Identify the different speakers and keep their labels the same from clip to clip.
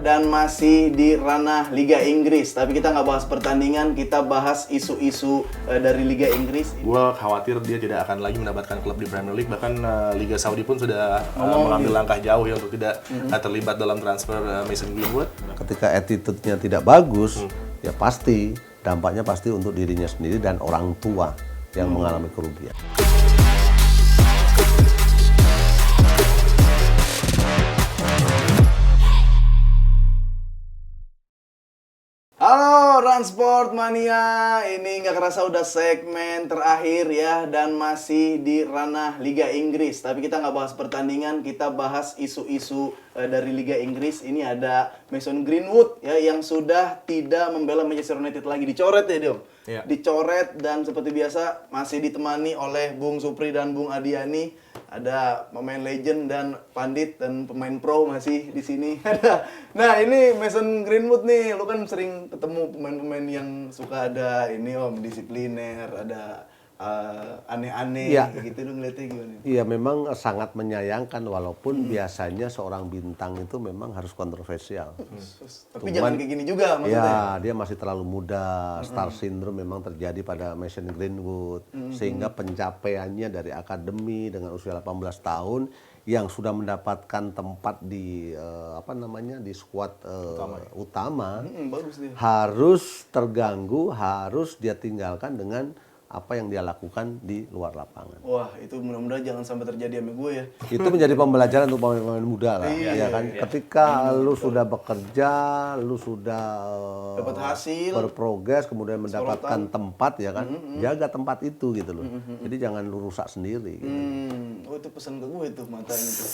Speaker 1: dan masih di ranah Liga Inggris. Tapi kita nggak bahas pertandingan, kita bahas isu-isu dari Liga Inggris.
Speaker 2: Gue khawatir dia tidak akan lagi mendapatkan klub di Premier League. Bahkan Liga Saudi pun sudah mengambil langkah jauh ya untuk tidak terlibat dalam transfer Mason Greenwood.
Speaker 3: Ketika attitude-nya tidak bagus, ya pasti dampaknya pasti untuk dirinya sendiri dan orang tua yang mengalami kerugian.
Speaker 1: Halo Transport Mania, ini nggak kerasa udah segmen terakhir ya, dan masih di ranah Liga Inggris. Tapi kita nggak bahas pertandingan, kita bahas isu-isu dari Liga Inggris. Ini ada Mason Greenwood ya, yang sudah tidak membela Manchester United lagi. Dicoret ya Dom?
Speaker 2: Iya.
Speaker 1: Dicoret, dan seperti biasa masih ditemani oleh Bung Supri dan Bung Adiani. Ada pemain legend dan pandit dan pemain pro masih di sini. Nah, ini Mason Greenwood nih, lu kan sering ketemu pemain-pemain yang suka ada ini Om, disipliner, ada aneh-aneh
Speaker 3: Ya.
Speaker 1: gitu, lu ngeliatnya gimana?
Speaker 3: Iya, memang sangat menyayangkan walaupun biasanya seorang bintang itu memang harus kontroversial.
Speaker 1: Tapi jangan kayak gini juga maksudnya.
Speaker 3: Ya, dia masih terlalu muda. Star syndrome memang terjadi pada Mason Greenwood. Sehingga pencapaiannya dari akademi dengan usia 18 tahun yang sudah mendapatkan tempat di di skuad utama
Speaker 1: Bagus dia.
Speaker 3: harus terganggu, harus dia tinggalkan dengan apa yang dia lakukan di luar lapangan.
Speaker 1: Wah, itu mudah-mudahan jangan sampai terjadi sama gue ya.
Speaker 3: Itu menjadi pembelajaran untuk pemain-pemain muda lah,
Speaker 1: Iya,
Speaker 3: ya kan. Ketika lu sudah bekerja, lu sudah
Speaker 1: Dapat hasil,
Speaker 3: berprogres, kemudian mendapatkan tempat, ya kan, jaga tempat itu gitu loh. Jadi jangan lu rusak sendiri. Gitu.
Speaker 1: Oh, itu pesan ke gue tuh matanya tuh.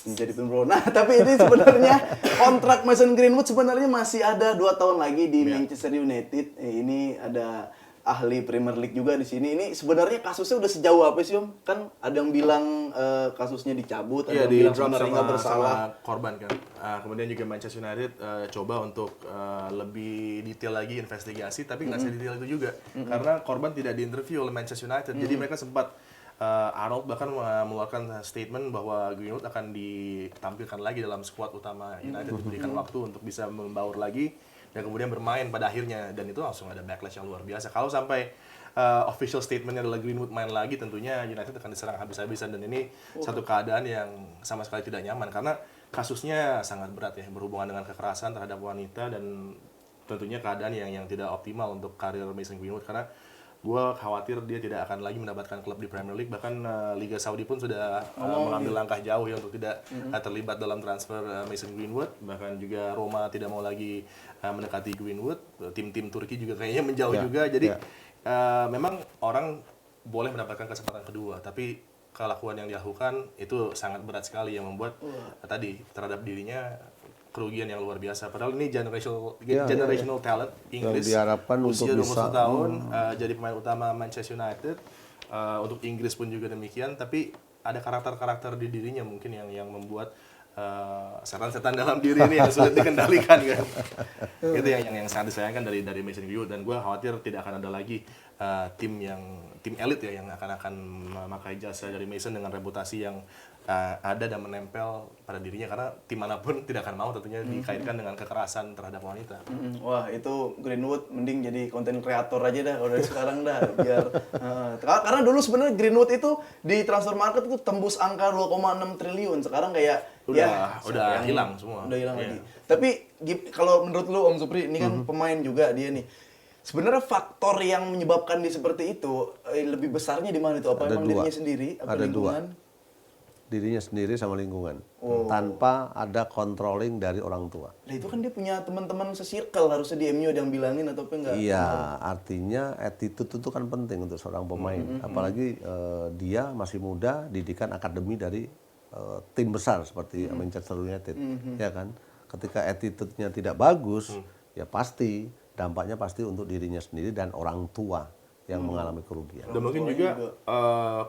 Speaker 1: Menjadi pembro. Nah, tapi ini sebenarnya kontrak Mason Greenwood sebenarnya masih ada 2 tahun lagi di Manchester United. Ini ada ahli Premier League juga di sini. Ini sebenarnya kasusnya udah sejauh apa sih Om? Kan ada yang bilang kasusnya dicabut, ada yang bilang sebenarnya nggak bersalah.
Speaker 2: Korban kan. Kemudian juga Manchester United coba untuk lebih detail lagi investigasi, tapi nggak sedetail itu juga. Karena korban tidak diinterview oleh Manchester United. Jadi mereka sempat Arnold bahkan mengeluarkan statement bahwa Greenwood akan ditampilkan lagi dalam skuad utama United, diberikan waktu untuk bisa membaur lagi dan kemudian bermain pada akhirnya, dan itu langsung ada backlash yang luar biasa. Kalau sampai official statementnya adalah Greenwood main lagi, tentunya United akan diserang habis-habisan, dan ini satu keadaan yang sama sekali tidak nyaman karena kasusnya sangat berat ya, berhubungan dengan kekerasan terhadap wanita, dan tentunya keadaan yang tidak optimal untuk karir Mason Greenwood, karena gue khawatir dia tidak akan lagi mendapatkan klub di Premier League. Bahkan Liga Saudi pun sudah mengambil langkah jauh ya untuk tidak terlibat dalam transfer Mason Greenwood. Bahkan juga Roma tidak mau lagi mendekati Greenwood. Tim-tim Turki juga kayaknya menjauh juga. Jadi memang orang boleh mendapatkan kesempatan kedua, tapi kelakuan yang dilakukan itu sangat berat sekali, yang membuat tadi terhadap dirinya kerugian yang luar biasa. Padahal ini generational talent Inggris,
Speaker 3: yang diharapkan
Speaker 2: usia
Speaker 3: untuk
Speaker 2: 21 tahun, jadi pemain utama Manchester United. Untuk Inggris pun juga demikian, tapi ada karakter-karakter di dirinya mungkin yang membuat setan-setan dalam diri ini yang sulit dikendalikan kan. Itu yang sangat disayangkan dari Mason Greenwood, dan gue khawatir tidak akan ada lagi tim elit ya yang akan memakai jasa dari Mason dengan reputasi yang ada dan menempel pada dirinya, karena tim manapun tidak akan mau tentunya dikaitkan dengan kekerasan terhadap wanita.
Speaker 1: Wah, itu Greenwood mending jadi konten kreator aja dah kalau dari sekarang dah, biar karena dulu sebenarnya Greenwood itu di transfer market itu tembus angka 2,6 triliun. Sekarang kayak
Speaker 2: udah hilang semua.
Speaker 1: Udah hilang lagi. Tapi kalau menurut lu Om Supri, ini kan pemain juga dia nih. Sebenarnya faktor yang menyebabkan dia seperti itu lebih besarnya di mana itu? Apa
Speaker 3: Ada
Speaker 1: emang
Speaker 3: dua.
Speaker 1: dirinya sendiri? Apa
Speaker 3: Ada
Speaker 1: lingkungan?
Speaker 3: Dirinya sendiri sama lingkungan. Tanpa ada controlling dari orang tua.
Speaker 1: Nah itu kan dia punya teman-teman se-circle, harusnya di MU ada yang bilangin atau apa enggak?
Speaker 3: Iya, artinya attitude itu kan penting untuk seorang pemain. Apalagi dia masih muda, didikan akademi dari tim besar seperti Manchester United, ya kan. Ketika attitude-nya tidak bagus, ya pasti dampaknya pasti untuk dirinya sendiri dan orang tua yang mengalami kerugian.
Speaker 2: Dan mungkin juga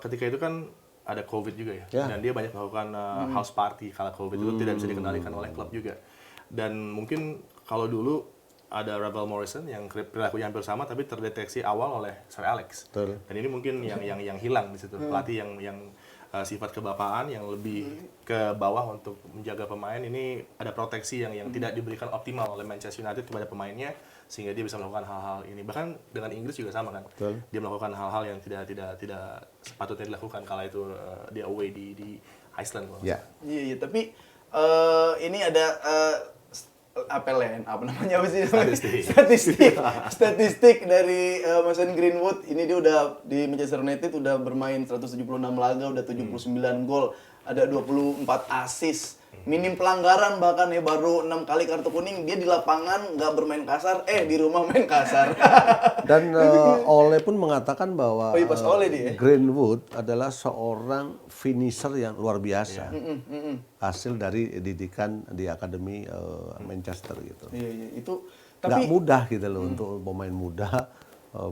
Speaker 2: ketika itu kan ada COVID juga ya, dan dia banyak melakukan house party kala COVID itu tidak bisa dikendalikan oleh klub juga. Dan mungkin kalau dulu ada Ravel Morrison yang perilakunya hampir sama tapi terdeteksi awal oleh Sir Alex.
Speaker 3: Betul.
Speaker 2: Dan ini mungkin yang hilang di situ, pelatih yang sifat kebapaan yang lebih ke bawah untuk menjaga pemain. Ini ada proteksi yang tidak diberikan optimal oleh Manchester United kepada pemainnya sehingga dia bisa melakukan hal-hal ini. Bahkan dengan Inggris juga sama kan.
Speaker 3: Betul.
Speaker 2: Dia melakukan hal-hal yang tidak sepatutnya dilakukan kala itu dia away di Iceland. Kalau nggak
Speaker 3: Ya.
Speaker 2: salah.
Speaker 1: Iya, iya, tapi ini ada apa namanya apa sih? Statistik dari Mason Greenwood. Ini dia udah di Manchester United udah bermain 176 laga, udah 79 gol, ada 24 assist. Minim pelanggaran bahkan ya, baru 6 kali kartu kuning. Dia di lapangan nggak bermain kasar, di rumah main kasar.
Speaker 3: Dan Ole pun mengatakan bahwa
Speaker 1: Oh iya, pas Ole dia.
Speaker 3: Greenwood adalah seorang finisher yang luar biasa. Hasil dari didikan di akademi Manchester gitu.
Speaker 1: Iya, iya, itu
Speaker 3: Nggak
Speaker 1: tapi
Speaker 3: mudah gitu loh untuk pemain muda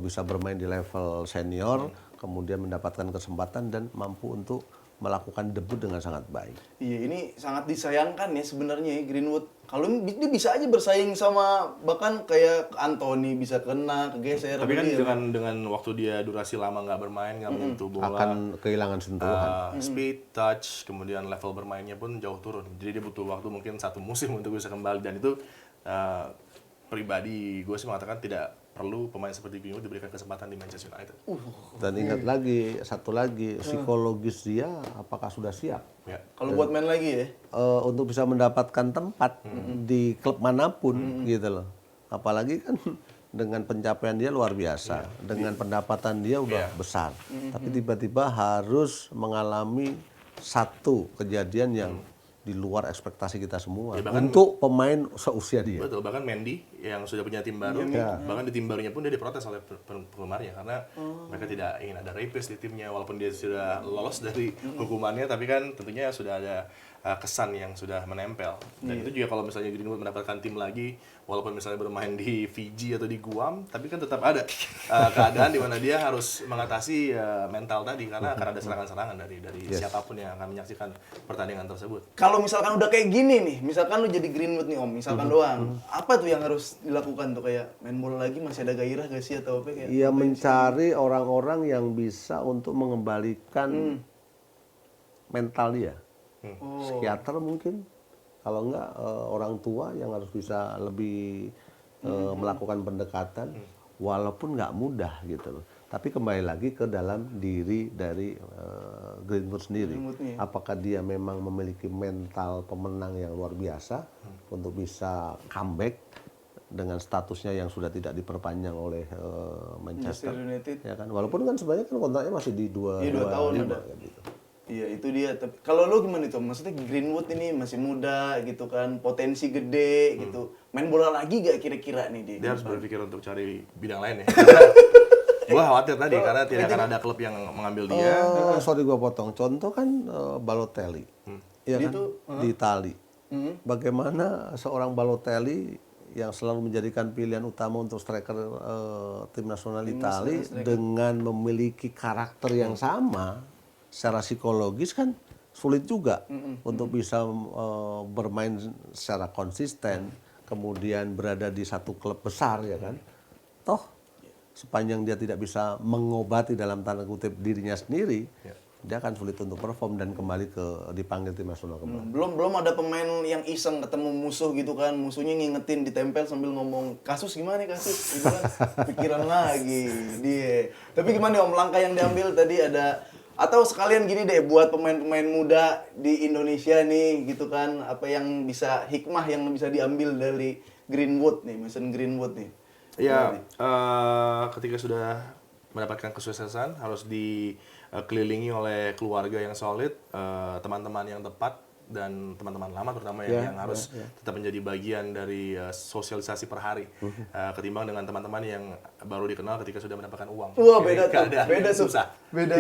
Speaker 3: bisa bermain di level senior, kemudian mendapatkan kesempatan dan mampu untuk melakukan debut dengan sangat baik.
Speaker 1: iya, ini sangat disayangkan ya sebenarnya ya, Greenwood. Kalau dia bisa aja bersaing sama bahkan kayak Anthony, bisa kena kegeser.
Speaker 2: Tapi kan
Speaker 1: dia.
Speaker 2: dengan waktu dia durasi lama nggak bermain, nggak menyentuh bola,
Speaker 3: Akan kehilangan sentuhan.
Speaker 2: speed, touch, kemudian level bermainnya pun jauh turun. Jadi dia butuh waktu mungkin 1 musim untuk bisa kembali, dan itu pribadi gue sih mengatakan tidak perlu pemain seperti Greenwood diberikan kesempatan di Manchester United.
Speaker 3: Dan ingat lagi, satu lagi, psikologis dia apakah sudah siap
Speaker 2: Ya.
Speaker 1: Kalau buat main lagi ya.
Speaker 3: untuk bisa mendapatkan tempat di klub manapun gitu loh. Apalagi kan dengan pencapaian dia luar biasa, dengan pendapatan dia udah besar. Tapi tiba-tiba harus mengalami satu kejadian yang di luar ekspektasi kita semua
Speaker 2: Ya, bahkan-
Speaker 3: untuk pemain seusia dia.
Speaker 2: Betul, bahkan Mendy yang sudah punya tim baru, bahkan di tim barunya pun dia diprotes oleh penggemarnya karena mereka tidak ingin ada rapist di timnya, walaupun dia sudah lolos dari hukumannya, tapi kan tentunya sudah ada kesan yang sudah menempel. Dan itu juga kalau misalnya Greenwood mendapatkan tim lagi, walaupun misalnya bermain di Fiji atau di Guam, tapi kan tetap ada keadaan di mana dia harus mengatasi mental tadi, karena akan ada serangan-serangan dari siapapun yang akan menyaksikan pertandingan tersebut.
Speaker 1: Kalau misalkan udah kayak gini nih, misalkan lu jadi Greenwood nih Om, misalkan doang, apa tuh yang harus dilakukan tuh, kayak main bola lagi masih ada gairah gak sih atau apa kayak?
Speaker 3: Ia mencari orang-orang yang bisa untuk mengembalikan mental dia. Psikiater mungkin, kalau enggak orang tua yang harus bisa lebih melakukan pendekatan, walaupun nggak mudah gitu loh. Tapi kembali lagi ke dalam diri dari Greenwood sendiri.
Speaker 1: Greenwood-nya.
Speaker 3: Apakah dia memang memiliki mental pemenang yang luar biasa untuk bisa comeback dengan statusnya yang sudah tidak diperpanjang oleh Manchester
Speaker 1: United.
Speaker 3: ya kan, walaupun kan sebenarnya kan kontraknya masih di 2
Speaker 1: tahun ada.
Speaker 3: gitu.
Speaker 1: Iya, itu dia. Tapi kalau lu gimana itu? Maksudnya Greenwood ini masih muda gitu kan, potensi gede gitu. Main bola lagi gak kira-kira nih dia?
Speaker 2: Dia harus berpikir untuk cari bidang lain ya. Gua khawatir tadi karena tidak akan ada klub yang mengambil dia.
Speaker 3: Sorry gua potong. Contoh kan Balotelli, ya
Speaker 1: Dia
Speaker 3: kan,
Speaker 1: tuh,
Speaker 3: di Itali. Bagaimana seorang Balotelli yang selalu menjadikan pilihan utama untuk striker tim nasional Itali dengan memiliki karakter yang sama, secara psikologis kan sulit juga untuk bisa bermain secara konsisten, kemudian berada di satu klub besar ya kan. Toh sepanjang dia tidak bisa mengobati dalam tanda kutip dirinya sendiri, dia akan sulit untuk perform dan kembali dipanggil tim nasional kembali.
Speaker 1: Belum ada pemain yang iseng ketemu musuh gitu kan, musuhnya ngingetin, ditempel sambil ngomong kasus gimana nih kasus, gitu kan. Pikiran lagi dia. Tapi gimana Om, langkah yang diambil tadi ada, atau sekalian gini deh buat pemain-pemain muda di Indonesia nih gitu kan, apa yang bisa hikmah yang bisa diambil dari Greenwood nih, Mason Greenwood nih.
Speaker 2: Ya, ketika sudah mendapatkan kesuksesan harus dikelilingi oleh keluarga yang solid, teman-teman yang tepat, dan teman-teman lama terutama yang harus tetap menjadi bagian dari sosialisasi per hari, ketimbang dengan teman-teman yang baru dikenal ketika sudah mendapatkan uang.
Speaker 1: Wah, beda tuh,
Speaker 2: Keadaan
Speaker 1: beda
Speaker 2: yang
Speaker 1: tuh.
Speaker 2: susah.
Speaker 1: Beda.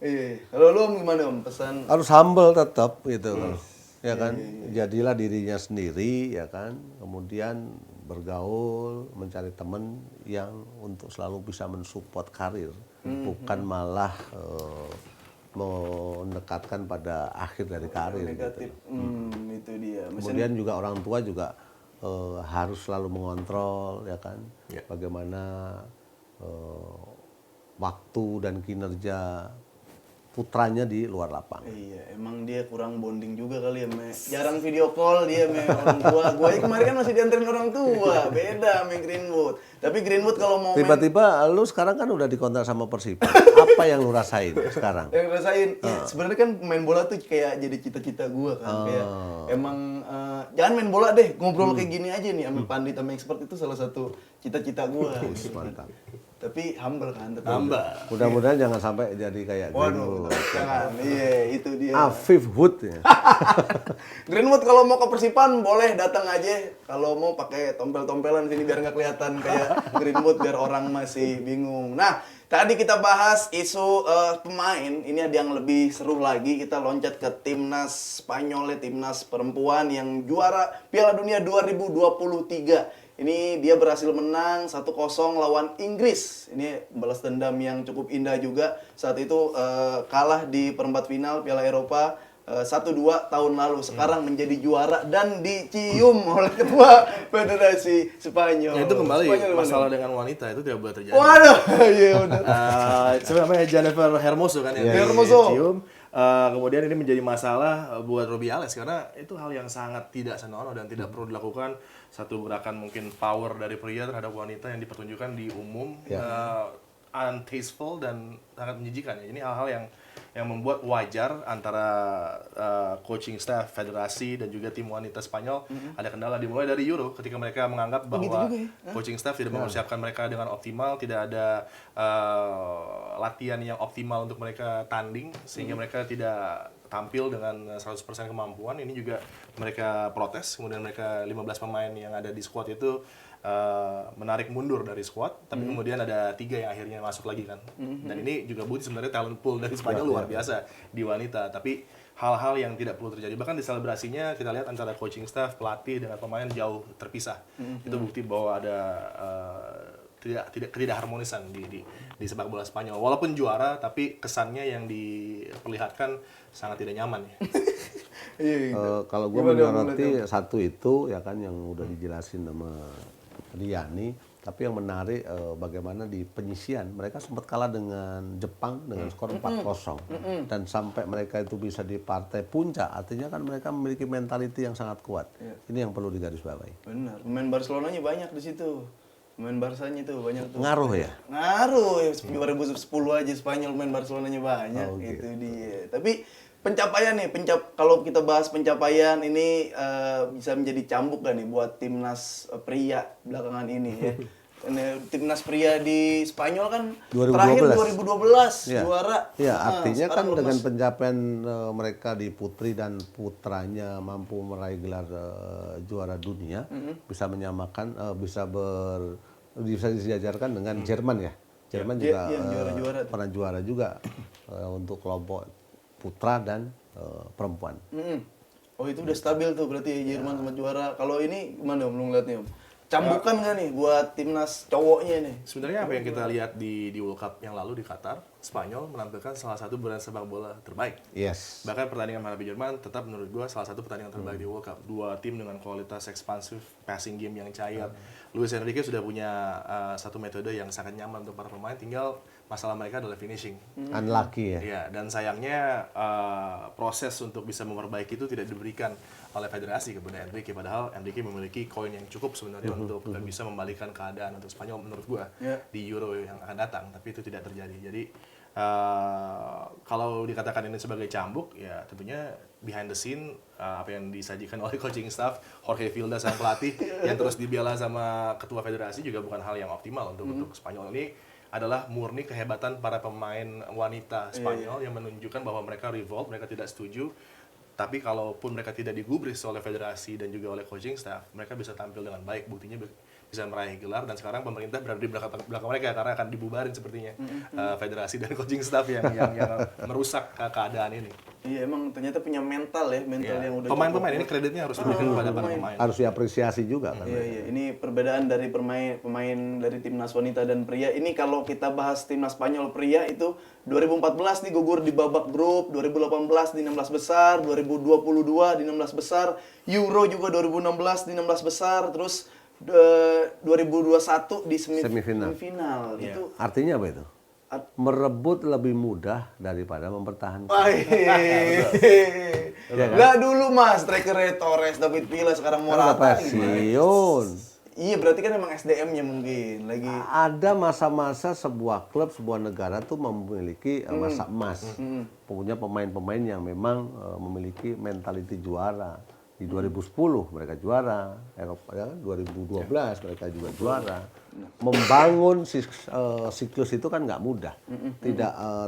Speaker 1: Iya. Kalau lu Om, gimana Om pesan?
Speaker 3: Harus humble tetap gitu kan. Ya kan, jadilah dirinya sendiri ya kan, kemudian bergaul, mencari teman yang untuk selalu bisa mensupport karir, bukan malah mendekatkan pada akhir dari karir.
Speaker 1: Negatif.
Speaker 3: Gitu.
Speaker 1: Itu dia.
Speaker 3: Kemudian juga orang tua juga harus selalu mengontrol ya kan, bagaimana waktu dan kinerja putranya di luar lapangan.
Speaker 1: Iya, emang dia kurang bonding juga kali ya, jarang video call dia orang tua. Gua kemarin kan masih dianterin orang tua, beda sama Greenwood. Tapi Greenwood kalau mau
Speaker 3: Tiba-tiba lu sekarang kan udah dikontrak sama Persib. Apa yang lu rasain sekarang?
Speaker 1: yang ngerasain, ya, sebenarnya kan main bola tuh kayak jadi cita-cita gua kan, kayak emang jangan main bola deh, ngobrol kayak gini aja nih sama Pandit sama expert itu salah satu cita-cita gua.
Speaker 3: Mantap.
Speaker 1: Tapi humble kan, tetap.
Speaker 3: Mudah-mudahan jangan sampai jadi kayak
Speaker 1: Waduh,
Speaker 3: Greenwood.
Speaker 1: jangan. Iya, itu dia.
Speaker 3: Afif Wood ya.
Speaker 1: Greenwood kalau mau ke Persipan boleh datang aja. Kalau mau pakai tompel-tompelan sini biar nggak kelihatan kayak Greenwood biar orang masih bingung. Nah, tadi kita bahas isu pemain. Ini ada yang lebih seru lagi. Kita loncat ke timnas Spanyol, ya, timnas perempuan yang juara Piala Dunia 2023. Ini dia berhasil menang 1-0 lawan Inggris. Ini balas dendam yang cukup indah juga. Saat itu kalah di perempat final Piala Eropa 1-2 tahun lalu. Sekarang menjadi juara dan dicium oleh ketua Federasi Spanyol.
Speaker 2: Ya, itu kembali
Speaker 1: Spanyol
Speaker 2: masalah
Speaker 1: mana?
Speaker 2: dengan wanita itu tidak boleh terjadi.
Speaker 1: Waduh, iya udah.
Speaker 2: Sebenarnya Jennifer Hermoso kan yang
Speaker 1: Hermoso.
Speaker 2: dicium. Kemudian ini menjadi masalah buat Rubiales karena itu hal yang sangat tidak senonoh dan tidak perlu dilakukan. Satu gerakan mungkin power dari pria terhadap wanita yang dipertunjukkan di umum, untasteful dan sangat menjijikan. Ini hal-hal yang membuat wajar antara coaching staff federasi dan juga tim wanita Spanyol ada kendala dimulai dari Euro ketika mereka menganggap bahwa coaching staff tidak mempersiapkan mereka dengan optimal, tidak ada latihan yang optimal untuk mereka tanding sehingga mereka tidak tampil dengan 100% kemampuan. Ini juga mereka protes, kemudian mereka 15 pemain yang ada di squad itu menarik mundur dari squad, tapi kemudian ada 3 yang akhirnya masuk lagi kan. Dan ini juga bukti sebenarnya talent pool dari Spanyol luar biasa di wanita, tapi hal-hal yang tidak perlu terjadi. Bahkan di selebrasinya kita lihat antara coaching staff, pelatih dengan pemain jauh terpisah. Itu bukti bahwa ada tidak harmonisan di sepak bola Spanyol. Walaupun juara, tapi kesannya yang diperlihatkan sangat tidak nyaman ya.
Speaker 3: Kalau gue menyoroti satu itu ya kan yang udah dijelasin sama Riani, tapi yang menarik bagaimana di penyisian mereka sempat kalah dengan Jepang dengan skor 4-0 dan sampai mereka itu bisa di partai puncak, artinya kan mereka memiliki mentality yang sangat kuat. Ini yang perlu digarisbawahi.
Speaker 1: Benar, pemain Barcelonanya banyak di situ. Pemain Barsanya tuh banyak tuh.
Speaker 3: Ngaruh ya?
Speaker 1: Ngaruh ya, 2010 aja Spanyol main Barcelonanya banyak, itu dia. Tapi pencapaian nih, kalau kita bahas pencapaian ini bisa menjadi cambuk kan nih buat timnas pria belakangan ini ya. Timnas pria di Spanyol kan
Speaker 3: 2012.
Speaker 1: terakhir 2012
Speaker 3: Ya.
Speaker 1: juara.
Speaker 3: Ya, artinya kan
Speaker 1: sekarang
Speaker 3: dengan
Speaker 1: lepas.
Speaker 3: pencapaian mereka di putri dan putranya mampu meraih gelar juara dunia, bisa menyamakan, bisa disejajarkan dengan Jerman ya. Jerman juga
Speaker 1: juara-juara
Speaker 3: pernah juara juga untuk kelompok putra dan perempuan.
Speaker 1: Oh itu udah stabil tuh berarti Jerman sama juara. Kalau ini gimana Om, lu ngeliatnya Om? Cambukan nggak nih buat timnas cowoknya nih?
Speaker 2: Sebenarnya apa yang kita lihat di World Cup yang lalu di Qatar, Spanyol menampilkan salah satu brand sepak bola terbaik.
Speaker 3: Yes.
Speaker 2: Bahkan pertandingan menghadapi Jerman tetap menurut gua salah satu pertandingan terbaik di World Cup. Dua tim dengan kualitas ekspansif, passing game yang cair. Luis Enrique sudah punya satu metode yang sangat nyaman untuk para pemain, tinggal masalah mereka adalah finishing.
Speaker 3: Unlucky ya.
Speaker 2: Iya, dan sayangnya proses untuk bisa memperbaiki itu tidak diberikan oleh federasi kepada Enrique, padahal Enrique memiliki koin yang cukup sebenarnya untuk bisa membalikan keadaan untuk Spanyol menurut gua di Euro yang akan datang, tapi itu tidak terjadi. Jadi kalau dikatakan ini sebagai cambuk, ya tentunya behind the scene apa yang disajikan oleh coaching staff Jorge Vilda sang pelatih yang terus dibela sama ketua federasi juga bukan hal yang optimal untuk Spanyol. Ini adalah murni kehebatan para pemain wanita Spanyol yang menunjukkan bahwa mereka revolt, mereka tidak setuju. Tapi kalaupun mereka tidak digubris oleh federasi dan juga oleh coaching staff, mereka bisa tampil dengan baik, buktinya bisa meraih gelar, dan sekarang pemerintah berada di belakang mereka karena akan dibubarin sepertinya federasi dan coaching staff yang merusak keadaan ini.
Speaker 1: Iya emang ternyata punya mental ya, yang udah
Speaker 2: pemain-pemain ini kreditnya harus diberikan kepada para pemain.
Speaker 3: Harus diapresiasi juga kan.
Speaker 1: Iya, ini perbedaan dari pemain dari timnas wanita dan pria. Ini kalau kita bahas timnas Spanyol pria itu 2014 nih gugur di babak grup, 2018 di 16 besar, 2022 di 16 besar, Euro juga 2016 di 16 besar, terus 2021 di semifinal.
Speaker 3: Semifinal.
Speaker 1: Itu
Speaker 3: Artinya apa itu? merebut lebih mudah daripada mempertahankan.
Speaker 1: Lah dulu Mas, striker Torres, David Villa, sekarang
Speaker 3: Udah
Speaker 1: Morata.
Speaker 3: pensiun.
Speaker 1: Iya, berarti kan emang SDM-nya mungkin lagi.
Speaker 3: Ada masa-masa sebuah klub, sebuah negara tuh memiliki masa emas. Punya pemain-pemain yang memang memiliki mentaliti juara. Di 2010 mereka juara, Eropa ya, 2012 mereka juga juara. Membangun siklus itu kan nggak mudah.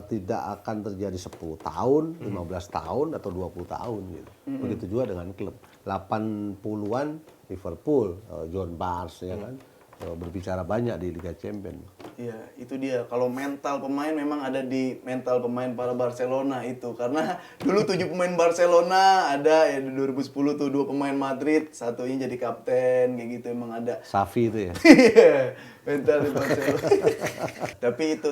Speaker 3: Tidak akan terjadi 10 tahun, 15 tahun atau 20 tahun gitu. Begitu juga dengan klub. 80-an Liverpool, John Barnes ya kan. Berbicara banyak di Liga Champions.
Speaker 1: Iya, itu dia. Kalau mental pemain memang ada di mental pemain para Barcelona itu. Karena dulu 7 pemain Barcelona ada ya di 2010 tuh 2 pemain Madrid, satunya jadi kapten kayak gitu emang ada.
Speaker 3: Xavi itu ya.
Speaker 1: Iya, mental di Barcelona.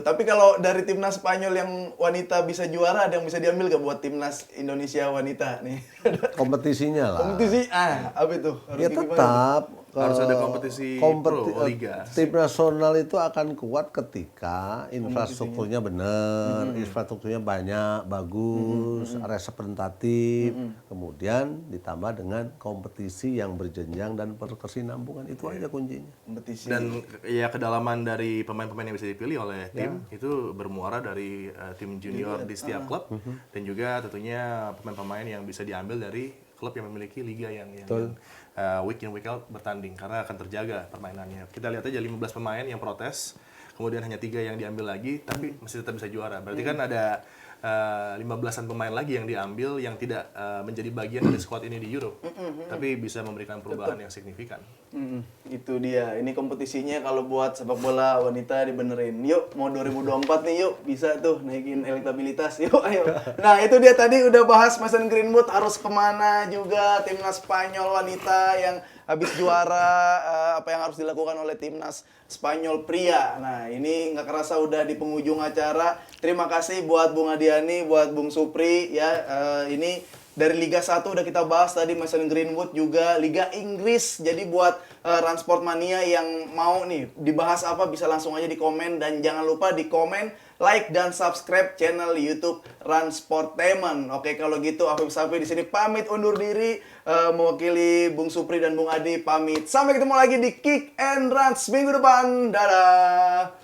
Speaker 1: Tapi kalau dari timnas Spanyol yang wanita bisa juara, ada yang bisa diambil gak buat timnas Indonesia wanita nih?
Speaker 3: Kompetisinya lah.
Speaker 1: Kompetisi apa itu? Harus
Speaker 3: Ya
Speaker 1: gimana?
Speaker 3: tetap
Speaker 2: Harus ada kompetisi pro, liga.
Speaker 3: Tim nasional itu akan kuat ketika infrastrukturnya benar, infrastrukturnya banyak, bagus, representatif, kemudian ditambah dengan kompetisi yang berjenjang dan berkesinambungan. Itu aja kuncinya.
Speaker 1: Kompetisi.
Speaker 2: Dan ya kedalaman dari pemain-pemain yang bisa dipilih oleh tim itu bermuara dari tim junior di setiap klub dan juga tentunya pemain-pemain yang bisa diambil dari klub yang memiliki liga yang week in week out bertanding karena akan terjaga permainannya. Kita lihat aja 15 pemain yang protes, kemudian hanya 3 yang diambil lagi tapi masih tetap bisa juara. Berarti kan ada 15-an pemain lagi yang diambil yang tidak menjadi bagian dari squad ini di Euro. Tapi bisa memberikan perubahan yang signifikan.
Speaker 1: Itu dia. Ini kompetisinya kalau buat sepak bola wanita dibenerin. Yuk, mau 2024 nih yuk. Bisa tuh naikin elektabilitas. Yuk, ayo. Nah, itu dia tadi udah bahas Mason Greenwood harus kemana juga. Timnas Spanyol wanita yang habis juara. Apa yang harus dilakukan oleh timnas Spanyol pria. Nah, ini nggak kerasa udah di penghujung acara. Terima kasih buat Bung Adiani, buat Bung Supri. Ya, ini dari Liga 1 udah kita bahas tadi Mason Greenwood, juga Liga Inggris. Jadi buat Transport Mania yang mau nih dibahas apa bisa langsung aja di komen, dan jangan lupa di komen, like dan subscribe channel YouTube Transportainment. Oke, kalau gitu Afif Safi di sini pamit undur diri, mewakili Bung Supri dan Bung Adi pamit. Sampai ketemu lagi di Kick and Runs minggu depan. Dadah.